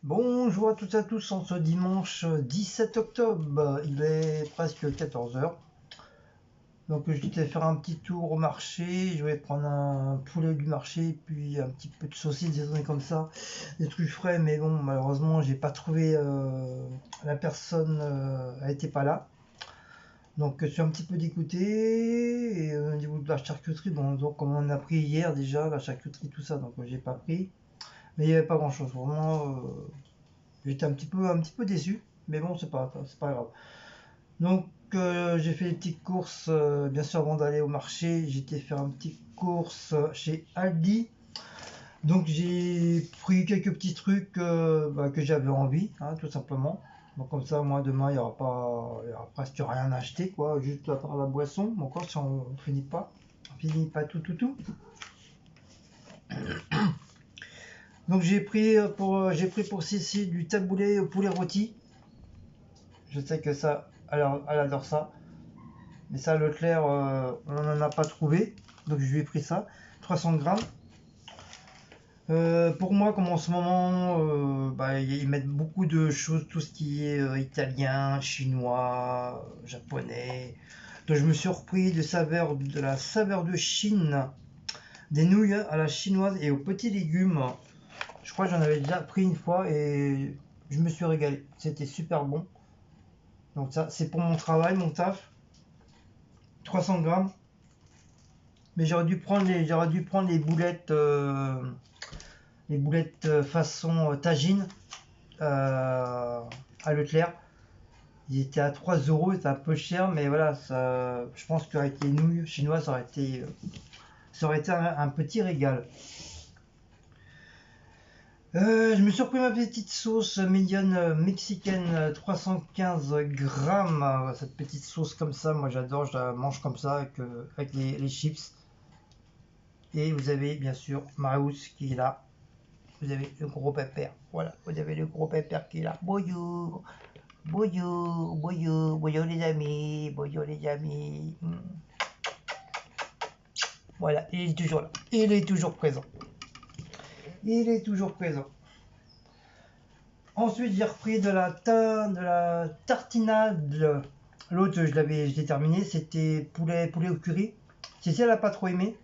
Bonjour à toutes et à tous, en ce dimanche 17 octobre, il est presque 14 heures. Donc je vais faire un petit tour au marché, je vais prendre un poulet du marché, puis un petit peu de saucisses, des trucs comme ça, des trucs frais, mais bon, malheureusement, j'ai pas trouvé, la personne, elle était pas là. Donc je suis un petit peu dégoûté, et au niveau de la charcuterie, bon, donc comme on a pris hier déjà, la charcuterie, tout ça, donc j'ai pas pris. Mais il n'y avait pas grand chose, vraiment. J'étais un petit peu déçu, mais bon, c'est pas grave. Donc, j'ai fait des petites courses, bien sûr, avant d'aller au marché. J'étais faire une petite course chez Aldi. Donc, j'ai pris quelques petits trucs que j'avais envie, hein, tout simplement. Donc, comme ça, moi, demain, il y aura presque rien à acheter, quoi, juste à part la boisson. Bon, encore si on finit pas tout. Donc, j'ai pris pour Cécile du taboulé au poulet rôti. Je sais que ça, elle adore ça. Mais ça, Leclerc, on n'en a pas trouvé. Donc je lui ai pris ça. 300 grammes. Pour moi, comme en ce moment, ils mettent beaucoup de choses, tout ce qui est italien, chinois, japonais. Donc je me suis repris de la saveur de Chine, des nouilles à la chinoise et aux petits légumes. Je crois que j'en avais déjà pris une fois et je me suis régalé. C'était super bon. Donc ça, c'est pour mon travail, mon taf. 300 grammes. Mais j'aurais dû prendre les boulettes façon tagine à Leclerc. Ils étaient à 3 euros, c'était un peu cher, mais voilà, ça, je pense qu'avec les nouilles chinoises, ça aurait été un petit régal. Je me suis repris ma petite sauce mignonne mexicaine, 315 grammes. Cette petite sauce comme ça, moi j'adore, je la mange comme ça avec les chips. Et vous avez bien sûr Maus qui est là. Vous avez le gros pépère. Voilà, vous avez le gros pépère qui est là. Bonjour, bonjour, bonjour, bonjour les amis, bonjour les amis. Voilà, il est toujours là. Il est toujours présent. Il est toujours présent. Ensuite, j'ai repris de la tartinade. L'autre, je l'ai terminé. C'était poulet au curry. Cécile n'a pas trop aimé.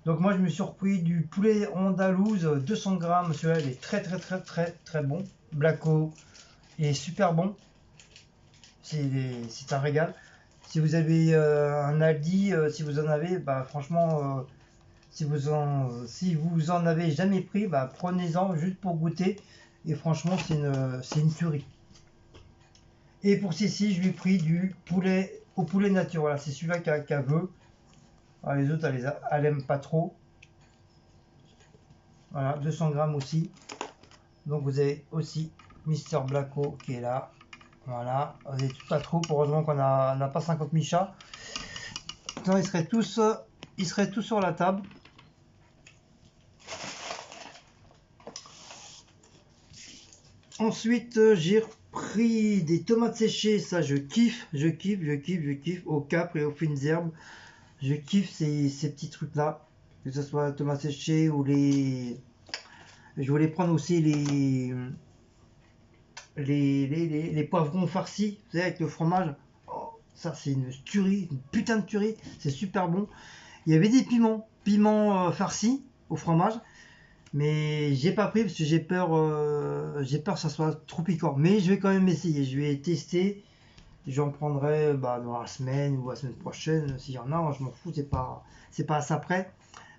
Donc moi, je me suis repris du poulet andalouse, 200 grammes. Celui-là, il est très, très, très, très, très bon. Blacko, il est super bon. C'est un régal. Si vous avez un Aldi, si vous en avez, bah franchement, si vous en avez jamais pris, bah prenez-en juste pour goûter. Et franchement, c'est une tuerie. Et pour ceci, je lui ai pris du poulet au poulet nature. Voilà, c'est celui-là qu'elle veut. Alors, les autres, elle aime pas trop. Voilà, 200 grammes aussi. Donc vous avez aussi Mister Blacko qui est là. Voilà, vous avez toute la troupe. Heureusement qu'on n'a pas 50 000 chats. Sinon, ils seraient tous sur la table. Ensuite, j'ai repris des tomates séchées. Ça, je kiffe, je kiffe, je kiffe, je kiffe. Au capre et aux fines herbes. Je kiffe ces petits trucs-là. Que ce soit tomates séchées ou les. Je voulais prendre aussi les poivrons farcis, vous savez, avec le fromage. Oh, ça, c'est une tuerie, une putain de tuerie. C'est super bon. Il y avait des piments farcis au fromage. Mais j'ai pas pris parce que j'ai peur que ça soit trop piquant. Mais je vais quand même essayer. Je vais tester. J'en prendrai dans la semaine ou la semaine prochaine. S'il y en a, je m'en fous. C'est pas à ça près.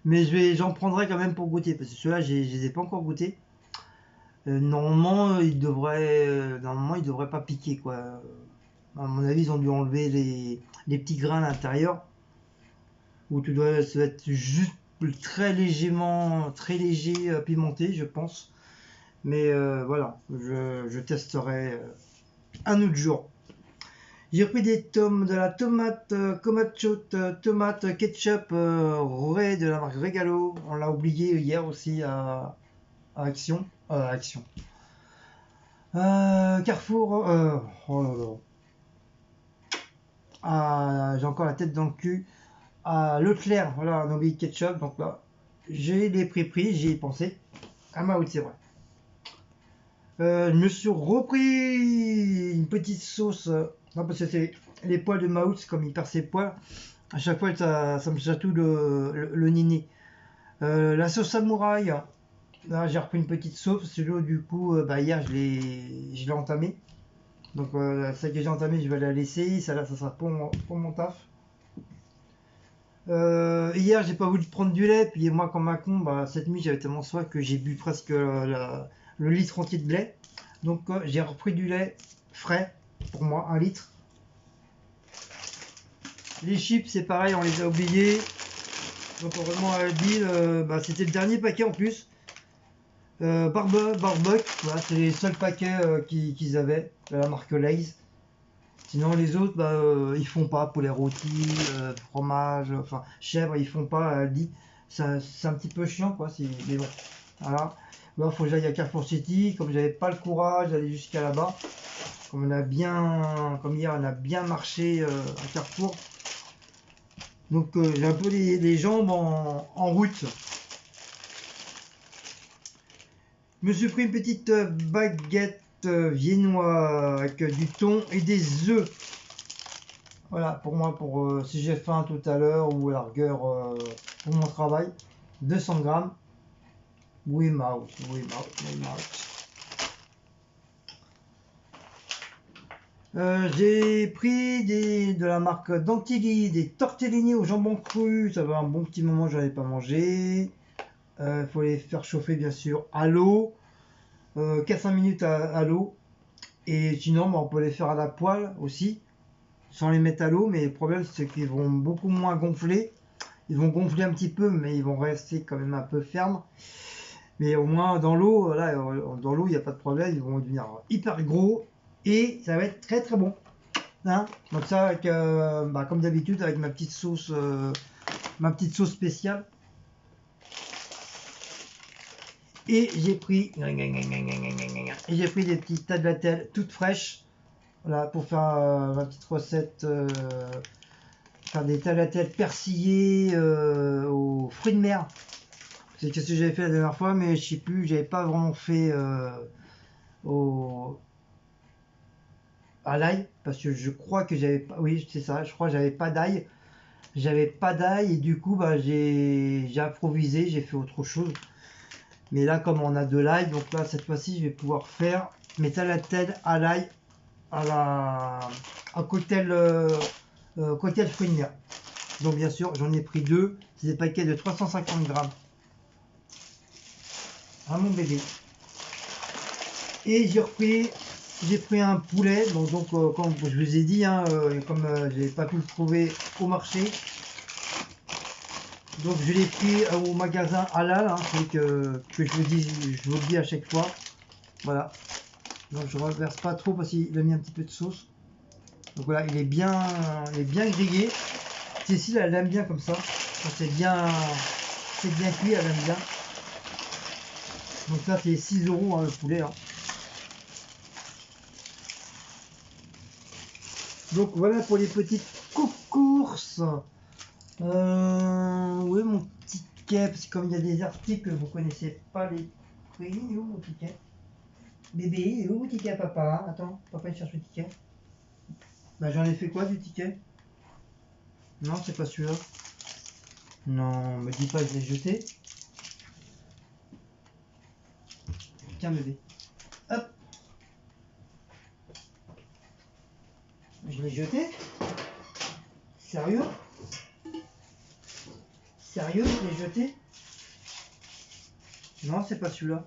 Mais j'en prendrai quand même pour goûter. Parce que ceux-là, je les ai pas encore goûtés. Normalement, ils devraient pas piquer, quoi. À mon avis, ils ont dû enlever les petits grains à l'intérieur. Ou ça doit être juste très légèrement, très léger pimenté, je pense. Mais voilà, je testerai un autre jour. J'ai pris de la tomate, tomate ketchup Ray de la marque Regalo. On l'a oublié hier aussi à Action. Action. Carrefour. Oh là là. J'ai encore la tête dans le cul. Leclerc, voilà, un oublié de ketchup. Donc là, j'ai les prix, j'y ai pensé. Ah, bah oui, c'est vrai. Je me suis repris une petite sauce. Non, parce que c'est les poils de Maout, comme il perd ses poils. À chaque fois, ça me chatouille le nini. La sauce samouraï. Là, j'ai repris une petite sauce. Celui du coup, hier, je l'ai entamé. Donc, celle que j'ai entamée, je vais la laisser. Celle-là, ça sera pour mon taf. Hier, j'ai pas voulu prendre du lait. Puis moi, comme un con, cette nuit, j'avais tellement soif que j'ai bu presque le litre entier de lait. Donc, j'ai repris du lait frais pour moi, 1 litre. Les chips, c'est pareil, on les a oubliés. Donc, vraiment, à Deal, c'était le dernier paquet en plus. Barbuck, voilà, c'est les seuls paquets qu'ils avaient de la marque Lay's. Sinon les autres, ils font pas poulet rôti, fromage, enfin chèvre, ils font pas Aldi. C'est un petit peu chiant quoi. Mais bon, voilà. Là, faut que j'aille à Carrefour City. Comme j'avais pas le courage d'aller jusqu'à là-bas, comme hier, on a bien marché à Carrefour. Donc j'ai un peu les jambes en route. Je me suis pris une petite baguette viennoise avec du thon et des œufs. Voilà, pour moi, si j'ai faim tout à l'heure ou à la rigueur pour mon travail, 200 grammes. Oui, mouse. J'ai pris de la marque Dantigui, des tortellini au jambon cru. Ça va un bon petit moment, j'en ai pas mangé. Il faut les faire chauffer, bien sûr, à l'eau. 4-5 minutes à l'eau. Et sinon, on peut les faire à la poêle aussi, sans les mettre à l'eau. Mais le problème, c'est qu'ils vont beaucoup moins gonfler. Ils vont gonfler un petit peu, mais ils vont rester quand même un peu fermes. Mais au moins, dans l'eau, là, dans l'eau, il n'y a pas de problème. Ils vont devenir hyper gros. Et ça va être très très bon. Hein, donc ça, avec, comme d'habitude, avec ma petite sauce spéciale. Et j'ai pris des petites tagliatelles toutes fraîches, voilà, pour faire ma petite recette, faire des tagliatelles persillées aux fruits de mer. C'est ce que j'avais fait la dernière fois, mais je sais plus, j'avais pas vraiment fait à l'ail, parce que je crois que j'avais pas, oui c'est ça, je crois que j'avais pas d'ail. Et du coup j'ai improvisé, j'ai fait autre chose. Mais là, comme on a de l'ail, donc là, cette fois-ci, je vais pouvoir faire mes tagliatelles à l'ail à cocktail fruits de mer. Donc, bien sûr, j'en ai pris 2. C'est des paquets de 350 grammes. À mon bébé. Et j'ai pris un poulet. Donc comme je vous ai dit, comme je n'ai pas pu le trouver au marché, donc je l'ai pris au magasin Halal, c'est que je vous le dis à chaque fois. Voilà. Donc je ne reverse pas trop parce qu'il a mis un petit peu de sauce. Donc voilà, il est bien grillé. Cécile, elle aime bien comme ça. C'est bien cuit, elle aime bien. Donc ça c'est 6 € le poulet. Donc voilà pour les petites courses. Oui, mon ticket, parce que comme il y a des articles, vous connaissez pas les prix. Il est où mon ticket? Bébé, il est où mon ticket, papa? Attends, papa il cherche le ticket. J'en ai fait quoi du ticket? Non, c'est pas celui-là. Non, me dis pas que je l'ai jeté. Tiens, bébé. Hop. Je l'ai jeté? Sérieux? Sérieux, je l'ai jeté? Non, c'est pas celui-là.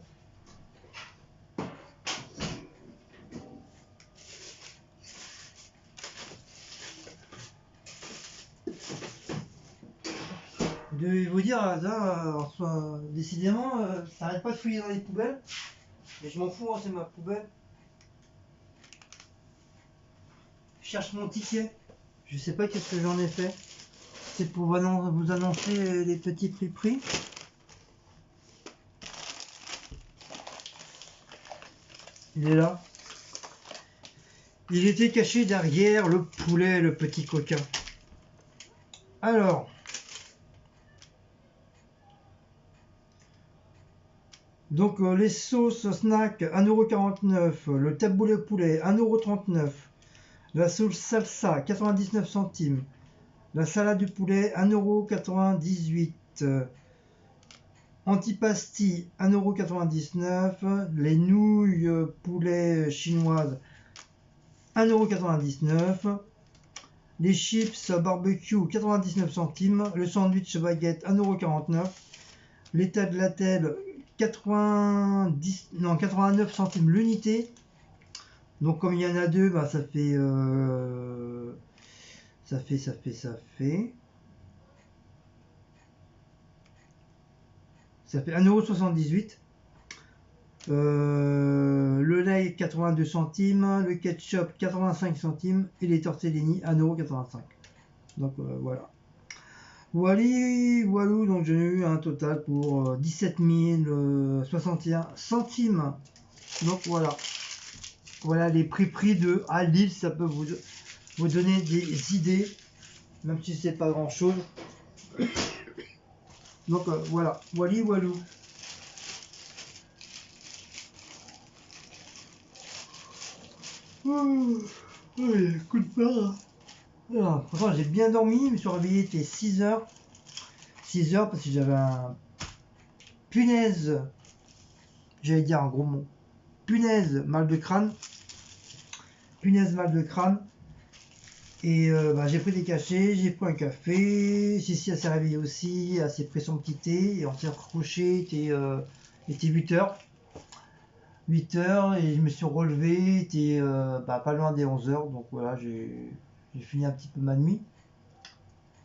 Je vais vous dire, là, décidément, ça n'arrête pas de fouiller dans les poubelles. Mais je m'en fous, c'est ma poubelle. Je cherche mon ticket. Je sais pas qu'est-ce que j'en ai fait. C'est pour vous annoncer les petits prix. Il est là. Il était caché derrière le poulet, le petit coquin. Alors, Donc les sauces snack 1,49 €, le taboulé poulet 1,39 €, la sauce salsa 99 centimes, la salade du poulet 1,98 €, antipasti 1,99 €, les nouilles poulet chinoises 1,99 €, les chips barbecue 99 centimes, le sandwich baguette 1,49 €, les tagliatelles 89 centimes l'unité. Donc comme il y en a deux, bah, ça fait 1,78 €. Le lait 82 centimes, le ketchup 85 centimes et les tortellini 1,85 €. Donc voilà. Voilou, donc j'ai eu un total pour 17 061 centimes. Donc voilà. Voilà les prix de à Lille, ça peut vous donner des idées, même si c'est pas grand chose. Donc voilà, voilou. Coup de barre. Alors, franchement, j'ai bien dormi, je me suis réveillé, il était 6 heures. 6 heures parce que j'avais un punaise, j'allais dire un gros mot, punaise mal de crâne. Et bah, j'ai pris des cachets, j'ai pris un café, Cécile elle s'est réveillée aussi, elle s'est pris son petit thé, et on s'est recouché, il était 8 heures. 8 heures, et je me suis relevé, il était pas loin des 11 heures, donc voilà, j'ai fini un petit peu ma nuit.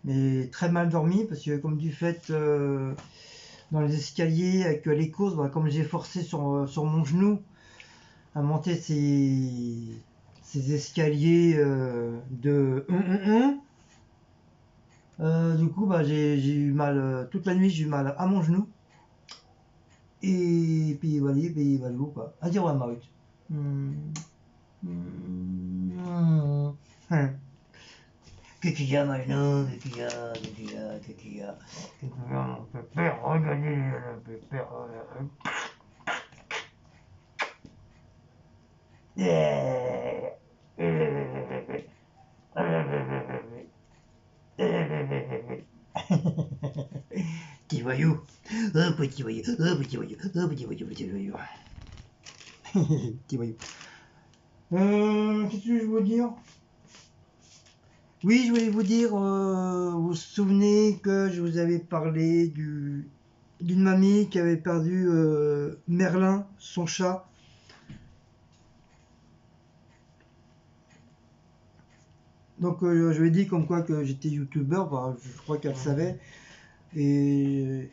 Mais très mal dormi, parce que comme du fait, dans les escaliers, avec les courses, bah, comme j'ai forcé sur mon genou à monter ces escaliers de du coup, bah, j'ai eu mal toute la nuit, j'ai eu mal à mon genou. Et puis voilà, quoi. À dire ouais, Marit. Qu'est-ce qu'il y a, mon genou? Qu'est-ce qu'il y a, mon pépère, regardez le pépère. Petit voyou, oh petit voyou, oh petit voyou, oh petit voyou, petit voyou. Petit voyou. Qu'est-ce que je veux dire? Oui, je voulais vous dire, vous vous souvenez que je vous avais parlé d'une mamie qui avait perdu Merlin, son chat. Donc je lui ai dit comme quoi que j'étais youtubeur, bah, je crois qu'elle savait. Et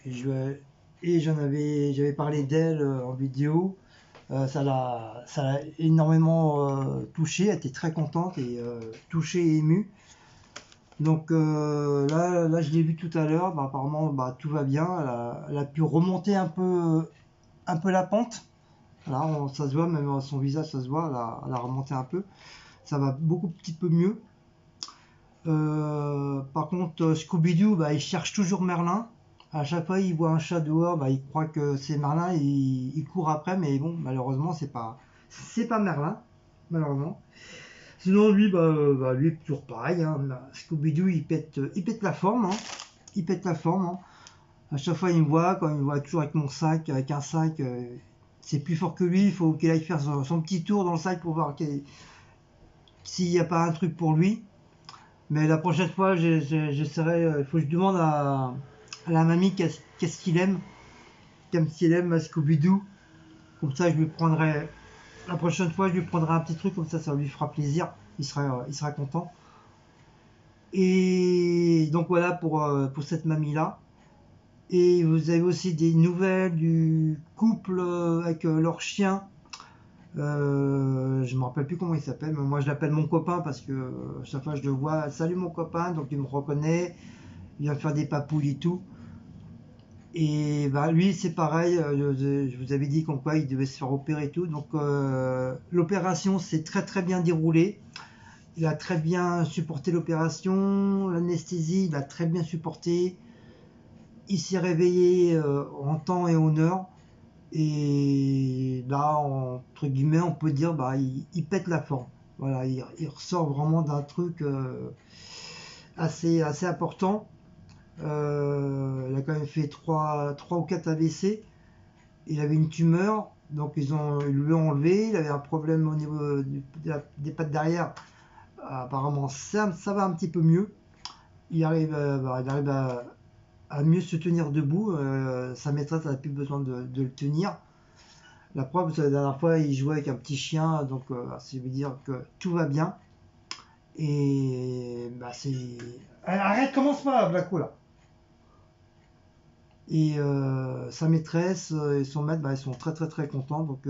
j'avais parlé d'elle en vidéo. Ça l'a énormément touchée, elle était très contente et touchée et émue. Donc là, je l'ai vu tout à l'heure, bah, apparemment bah, tout va bien, elle a pu remonter un peu la pente. Là, ça se voit, même son visage, ça se voit, elle a remonté un peu. Ça va beaucoup petit peu mieux. Par contre, Scooby-Doo, bah, il cherche toujours Merlin. À chaque fois, il voit un chat dehors, bah, il croit que c'est Merlin, il court après, mais bon, malheureusement, c'est pas Merlin, malheureusement. Sinon, lui, lui, toujours pareil, hein. Scooby-Doo, il pète la forme, hein. Il pète la forme, hein. À chaque fois, il me voit, quand il me voit toujours avec mon sac, avec un sac, c'est plus fort que lui, il faut qu'il aille faire son petit tour dans le sac pour voir s'il n'y a pas un truc pour lui. Mais la prochaine fois, j'essaierai, il faut que je demande à la mamie qu'est-ce qu'il aime, comme s'il aime Scooby-Doo. Comme ça, la prochaine fois, je lui prendrai un petit truc, comme ça lui fera plaisir. Il sera content. Et donc voilà pour cette mamie-là. Et vous avez aussi des nouvelles du couple avec leur chien. Je me rappelle plus comment il s'appelle, mais moi je l'appelle mon copain parce que chaque fois je le vois, salut mon copain, donc il me reconnaît, il va faire des papouilles et tout. Et bah lui c'est pareil, je vous avais dit comme quoi il devait se faire opérer et tout, donc l'opération s'est très très bien déroulée. Il a très bien supporté l'opération, l'anesthésie, il a très bien supporté. Il s'est réveillé en temps et en heure. Et là, entre guillemets, on peut dire, bah, il pète la forme. Voilà, il ressort vraiment d'un truc assez important. Il a quand même fait 3 ou 4 AVC. Il avait une tumeur, donc ils lui ont enlevé. Il avait un problème au niveau des pattes derrière. Apparemment, ça va un petit peu mieux. Il arrive, à mieux se tenir debout. Sa maîtresse n'a plus besoin de le tenir. La preuve, c'est la dernière fois, il jouait avec un petit chien, donc ça veut dire que tout va bien. Et bah, c'est. Arrête, commence pas, Blacko, là. Et sa maîtresse et son maître, bah, ils sont très très très contents. Donc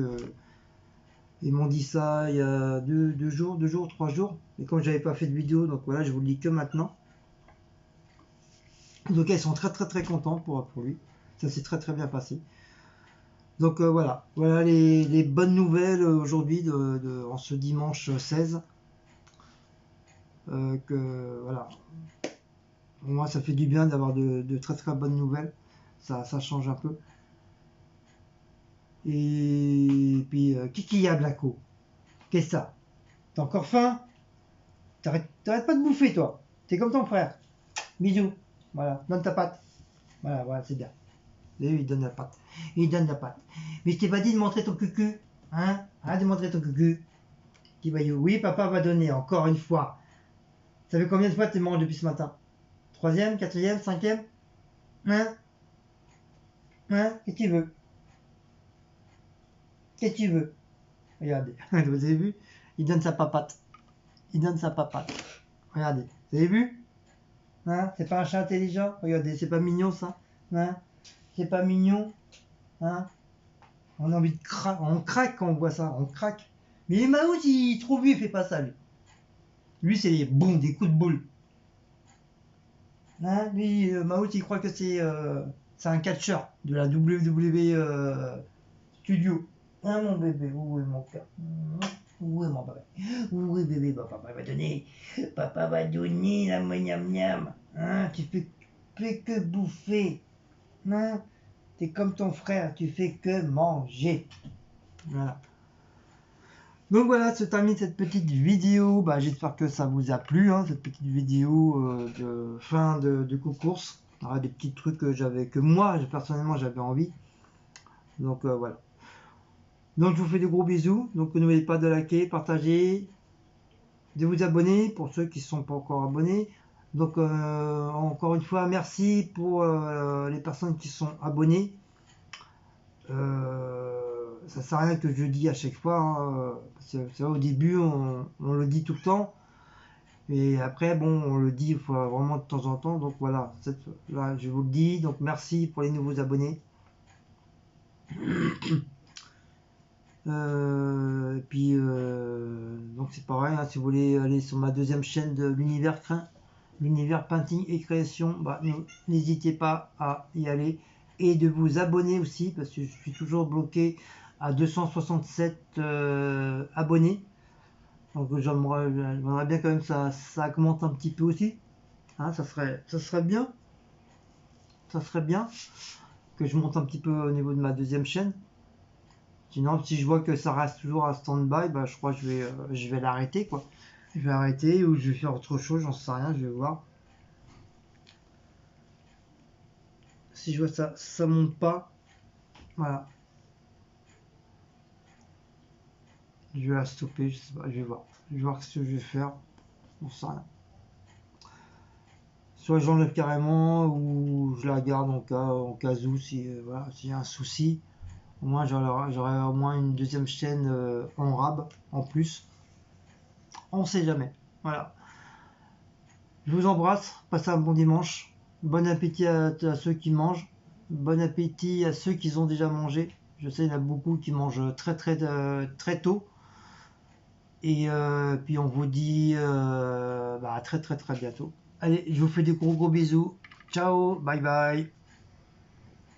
ils m'ont dit ça il y a 2 jours, 3 jours. Et comme j'avais pas fait de vidéo, donc voilà, je vous le dis que maintenant. Donc ils sont très très très contents pour lui. Ça s'est très très bien passé. Donc voilà les bonnes nouvelles aujourd'hui en ce dimanche 16. Que voilà, moi ça fait du bien d'avoir de très très bonnes nouvelles. Ça change un peu. Et puis qui y a, Blacko? Qu'est-ce que ça? T'as encore faim? T'arrêtes pas de bouffer, toi. T'es comme ton frère. Bisous. Voilà, donne ta patte. Voilà, c'est bien. Et il donne la patte. Il donne la patte. Mais je t'ai pas dit de montrer ton cucu. Hein? Arrête de montrer ton cucu. Petit bayou. Oui, papa va donner, encore une fois. Ça fait combien de fois tu manges depuis ce matin? Troisième, quatrième, cinquième? Hein? Hein? Qu'est-ce que tu veux? Qu'est-ce que tu veux? Regardez. Vous avez vu? Il donne sa papate. Il donne sa papate. Regardez. Vous avez vu? Hein? C'est pas un chat intelligent? Regardez, c'est pas mignon ça? Hein? C'est pas mignon? Hein? On a envie de craquer. On craque quand on voit ça. On craque. Mais Maouz, il trop vieux, il fait pas ça, lui. Lui, c'est des coups de boule. Hein? Lui, Maouz, il croit que c'est un catcheur de la WWE Studio. Hein, mon bébé? Où est mon cœur? Où est mon bébé? Où est bébé? Bah, papa va donner. Papa va donner la miam miam. Hein? Tu fais que bouffer. Hein? T'es comme ton frère, tu fais que manger. Voilà. Donc voilà, se termine cette petite vidéo. Bah, j'espère que ça vous a plu, hein, cette petite vidéo de fin de concours. Alors, des petits trucs que moi, personnellement, j'avais envie. Donc voilà. Donc je vous fais des gros bisous. Donc n'oubliez pas de liker, partager, de vous abonner pour ceux qui ne sont pas encore abonnés. Donc encore une fois, merci pour les personnes qui sont abonnées. Ça sert à rien que je dis à chaque fois. Hein, c'est vrai, au début, on le dit tout le temps. Et après, bon, on le dit vraiment de temps en temps. Donc voilà, là, je vous le dis. Donc merci pour les nouveaux abonnés. Et puis, donc c'est pareil, hein, si vous voulez aller sur ma deuxième chaîne de l'univers painting et création, bah, n'hésitez pas à y aller et de vous abonner aussi parce que je suis toujours bloqué à 267 abonnés. Donc j'aimerais bien quand même ça augmente un petit peu aussi. Hein, ça serait bien. Ça serait bien que je monte un petit peu au niveau de ma deuxième chaîne. Sinon, si je vois que ça reste toujours à stand-by, bah, je crois que je vais l'arrêter, quoi. Je vais arrêter ou je vais faire autre chose, j'en sais rien, je vais voir. Si je vois ça monte pas, voilà. Je vais la stopper, je sais pas, je vais voir. Je vais voir ce que je vais faire, j'en sais rien. Soit j'enlève carrément ou je la garde en cas où, si voilà, s'il y a un souci. Au moins j'aurai au moins une deuxième chaîne en rab en plus. On sait jamais. Voilà. Je vous embrasse, passez un bon dimanche. Bon appétit à ceux qui mangent. Bon appétit à ceux qui ont déjà mangé. Je sais, il y en a beaucoup qui mangent très très très tôt. Et puis on vous dit à très très très bientôt. Allez, je vous fais des gros bisous. Ciao, bye bye.